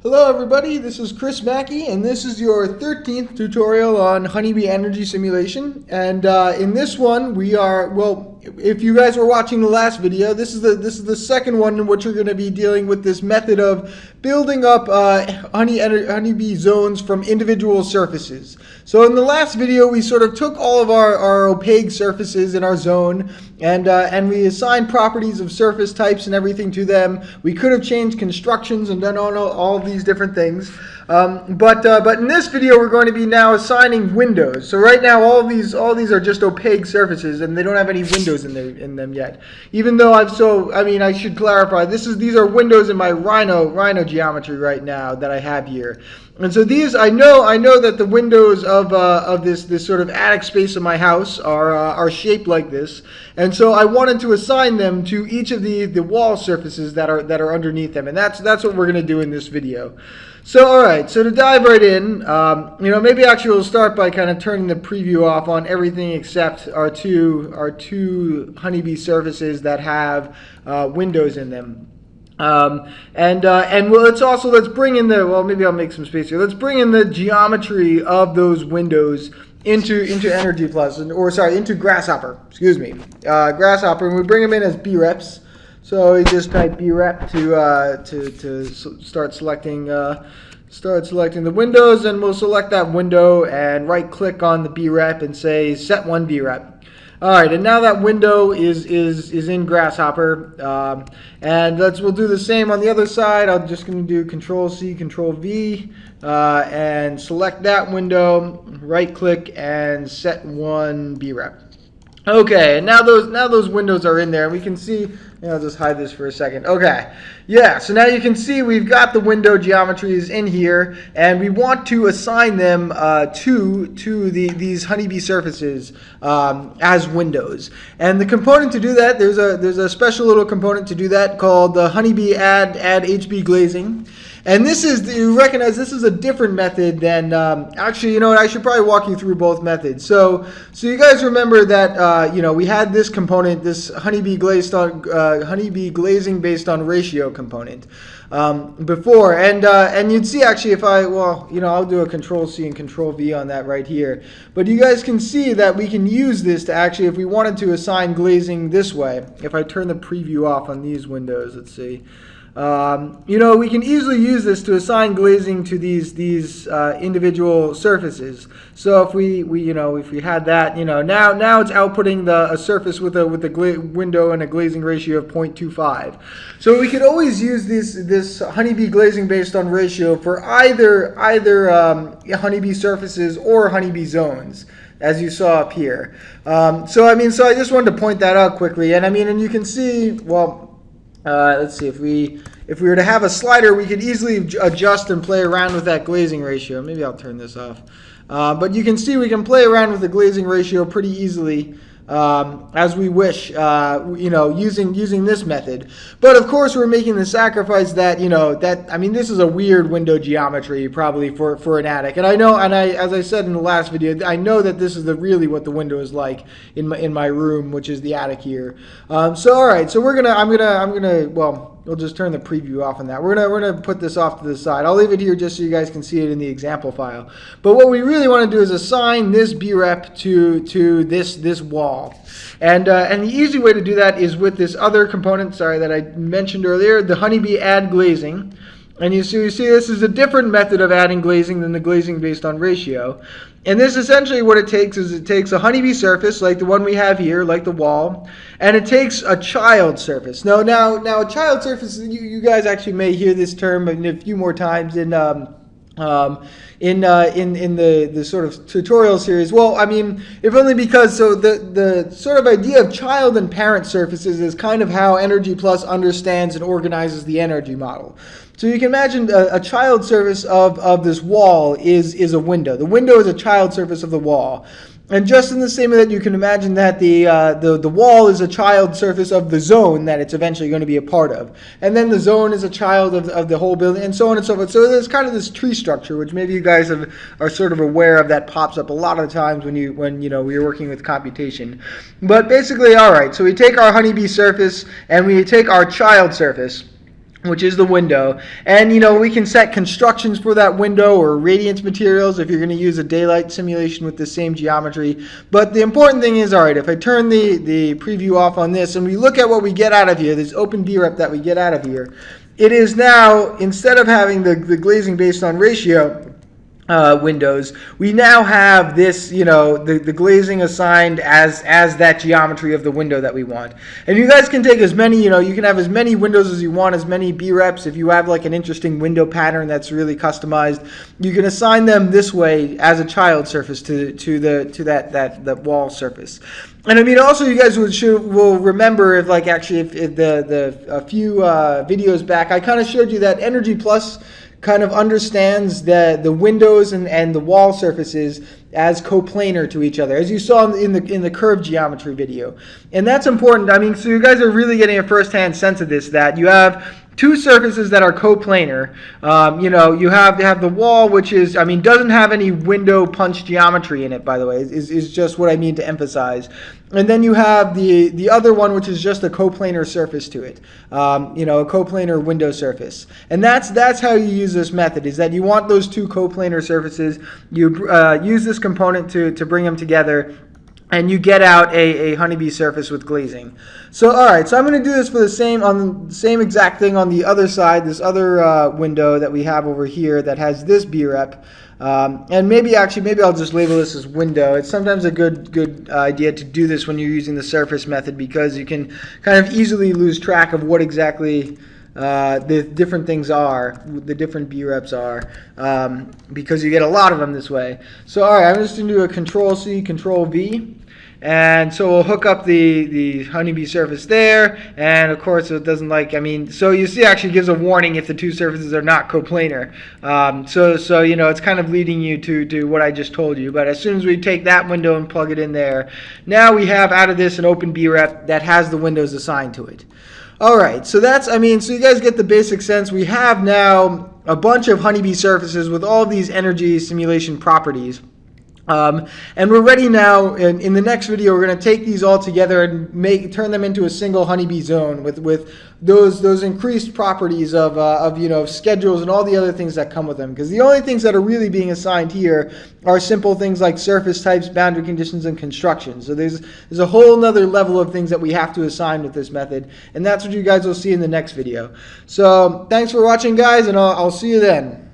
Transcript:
Hello everybody, this is Chris Mackey, and this is your 13th tutorial on Honeybee energy simulation. And in this one we are, well, if you guys were watching the last video, this is the second one in which we're going to be dealing with this method of building up honeybee zones from individual surfaces. So in the last video we sort of took all of our opaque surfaces in our zone and we assigned properties of surface types and everything to them. We could have changed constructions and done all of these different things. But in this video we're going to be now assigning windows. So right now all these are just opaque surfaces and they don't have any windows in them yet. Even though I should clarify, these are windows in my rhino geometry right now that I have here. And so these, I know that the windows of this sort of attic space of my house are shaped like this, and so I wanted to assign them to each of the wall surfaces that are underneath them, and that's what we're going to do in this video. So all right, so to dive right in, maybe actually we'll start by kind of turning the preview off on everything except our two honeybee surfaces that have windows in them. Let's bring in maybe I'll make some space here. Let's bring in the geometry of those windows into AddHBGlz, into Grasshopper. Grasshopper, and we bring them in as breps. So you just type brep to start selecting the windows, and we'll select that window and right click on the brep and say set one brep. All right, and now that window is in Grasshopper, and we'll do the same on the other side. I'm just going to do Control-C, Control-V, and select that window, right-click, and set one brep. Okay, and now those windows are in there, and we can see. I'll just hide this for a second. Okay, yeah, so now you can see we've got the window geometries in here, and we want to assign them to these honeybee surfaces as windows. And the component to do that, there's a special little component to do that called the Honeybee AddHBGlz. And you recognize this is a different method than, actually, I should probably walk you through both methods. So you guys remember that, we had this component, this honeybee glazing based on ratio component before. And you'd see actually I'll do a Control-C and Control-V on that right here. But you guys can see that we can use this to actually, if we wanted to assign glazing this way, if I turn the preview off on these windows, let's see. We can easily use this to assign glazing to these individual surfaces. So if we had that, now it's outputting a surface with a window and a glazing ratio of 0.25. So we could always use this honeybee glazing based on ratio for either honeybee surfaces or honeybee zones, as you saw up here. So I just wanted to point that out quickly, and you can see, let's see, if we were to have a slider, we could easily adjust and play around with that glazing ratio. Maybe I'll turn this off. But you can see we can play around with the glazing ratio pretty easily as we wish, using this method. But of course, we're making the sacrifice that this is a weird window geometry probably for an attic. And as I said in the last video, I know that this is really what the window is like in my room, which is the attic here. So all right, so we'll just turn the preview off on that. We're gonna put this off to the side. I'll leave it here just so you guys can see it in the example file. But what we really want to do is assign this brep to this wall. And the easy way to do that is with this other component, that I mentioned earlier, the Honeybee AddGlazing. And you see this is a different method of adding glazing than the glazing based on ratio. And this essentially what it takes a honeybee surface like the one we have here, like the wall, and it takes a child surface. Now a child surface, you guys actually may hear this term a few more times in the sort of tutorial series. If only because the sort of idea of child and parent surfaces is kind of how AddHBGlz understands and organizes the energy model. So you can imagine a child surface of this wall is a window. The window is a child surface of the wall. And just in the same way that you can imagine that the wall is a child surface of the zone that it's eventually going to be a part of. And then the zone is a child of the whole building, and so on and so forth. So there's kind of this tree structure, which maybe you guys are sort of aware of, that pops up a lot of times when you're working with computation. But basically, all right, so we take our honeybee surface and we take our child surface. which is the window. And we can set constructions for that window or radiance materials if you're going to use a daylight simulation with the same geometry. But the important thing is, all right, if I turn the preview off on this and we look at what we get out of here, this open VREP that we get out of here, it is now, instead of having the glazing based on ratio windows, we now have this, the glazing assigned as that geometry of the window that we want. And you guys can take as many, you can have as many windows as you want, as many BREPs. If you have like an interesting window pattern that's really customized, you can assign them this way as a child surface to that wall surface. And I mean, also, you guys will remember if a few videos back, I kind of showed you that Energy Plus kind of understands the windows and the wall surfaces as coplanar to each other, as you saw in the curved geometry video. And that's important. I mean, so you guys are really getting a first-hand sense of this, that you have two surfaces that are coplanar. You have the wall, which is, doesn't have any window punch geometry in it, by the way, is just what I mean to emphasize. And then you have the other one, which is just a coplanar surface to it, a coplanar window surface. And that's how you use this method, is that you want those two coplanar surfaces. You use this component to bring them together, and you get out a Honeybee surface with glazing. So all right, so I'm going to do this for the same exact thing on the other side, this other window that we have over here that has this BREP. And maybe I'll just label this as window. It's sometimes a good idea to do this when you're using the surface method, because you can kind of easily lose track of what exactly the different things are, the different BREPs are, because you get a lot of them this way. So all right, I'm just going to do a Control-C, Control-V. And so we'll hook up the Honeybee surface there, and of course it doesn't so you see, actually gives a warning if the two surfaces are not coplanar. So it's kind of leading you to what I just told you. But as soon as we take that window and plug it in there, now we have out of this an open BREP that has the windows assigned to it. All right, so so you guys get the basic sense. We have now a bunch of Honeybee surfaces with all these energy simulation properties. And we're ready now. In the next video, we're going to take these all together and turn them into a single Honeybee zone with those increased properties of schedules and all the other things that come with them. Because the only things that are really being assigned here are simple things like surface types, boundary conditions, and construction. So there's a whole nother level of things that we have to assign with this method, and that's what you guys will see in the next video. So thanks for watching, guys, and I'll see you then.